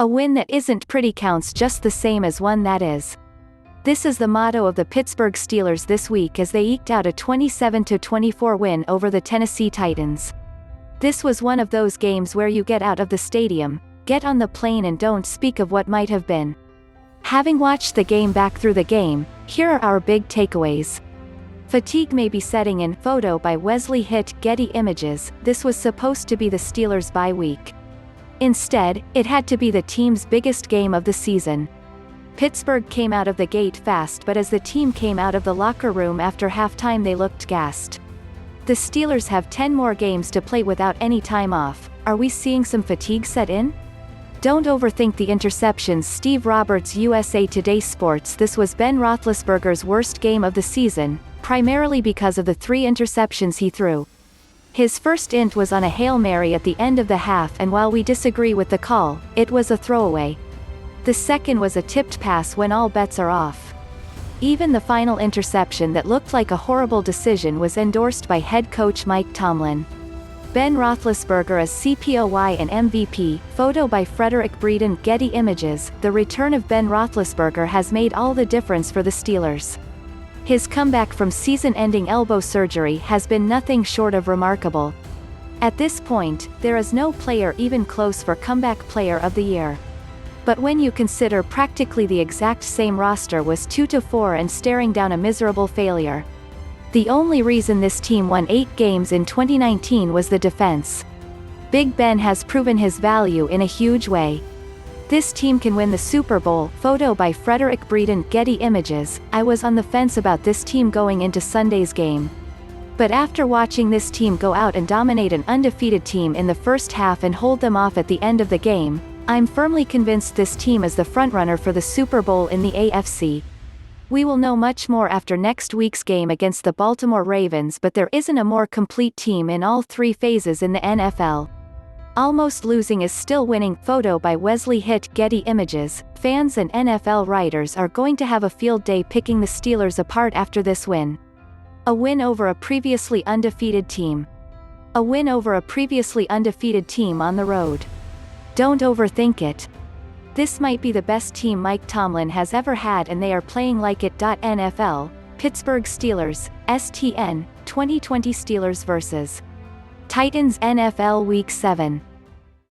A win that isn't pretty counts just the same as one that is. This is the motto of the Pittsburgh Steelers this week as they eked out a 27-24 win over the Tennessee Titans. This was one of those games where you get out of the stadium, get on the plane and don't speak of what might have been. Having watched the game back through the game, here are our big takeaways. Fatigue may be setting in. Photo by Wesley Hitt, Getty Images. This was supposed to be the Steelers' bye week. Instead, it had to be the team's biggest game of the season. Pittsburgh came out of the gate fast, but as the team came out of the locker room after halftime they looked gassed. The Steelers have 10 more games to play without any time off. Are we seeing some fatigue set in? Don't overthink the interceptions. Steve. Roberts-USA Today Sports. This was Ben Roethlisberger's worst game of the season, primarily because of the 3 interceptions he threw. His first int was on a Hail Mary at the end of the half, and while we disagree with the call, it was a throwaway. The second was a tipped pass when all bets are off. Even the final interception that looked like a horrible decision was endorsed by head coach Mike Tomlin. Ben Roethlisberger as CPOY and MVP. Photo by Frederick Breedon, Getty Images. The return of Ben Roethlisberger has made all the difference for the Steelers. His comeback from season-ending elbow surgery has been nothing short of remarkable. At this point, there is no player even close for Comeback Player of the Year. But when you consider practically the exact same roster was 2-4 and staring down a miserable failure. The only reason this team won 8 games in 2019 was the defense. Big Ben has proven his value in a huge way. This team can win the Super Bowl. Photo by Frederick Breedon, Getty Images. I was on the fence about this team going into Sunday's game. But after watching this team go out and dominate an undefeated team in the first half and hold them off at the end of the game, I'm firmly convinced this team is the frontrunner for the Super Bowl in the AFC. We will know much more after next week's game against the Baltimore Ravens, but there isn't a more complete team in all 3 phases in the NFL. Almost losing is still winning. Photo by Wesley Hitt, Getty Images. Fans and NFL writers are going to have a field day picking the Steelers apart after this win. A win over a previously undefeated team. A win over a previously undefeated team on the road. Don't overthink it. This might be the best team Mike Tomlin has ever had, and they are playing like it.nfl. Pittsburgh Steelers, STN, 2020 Steelers vs. Titans NFL Week 7.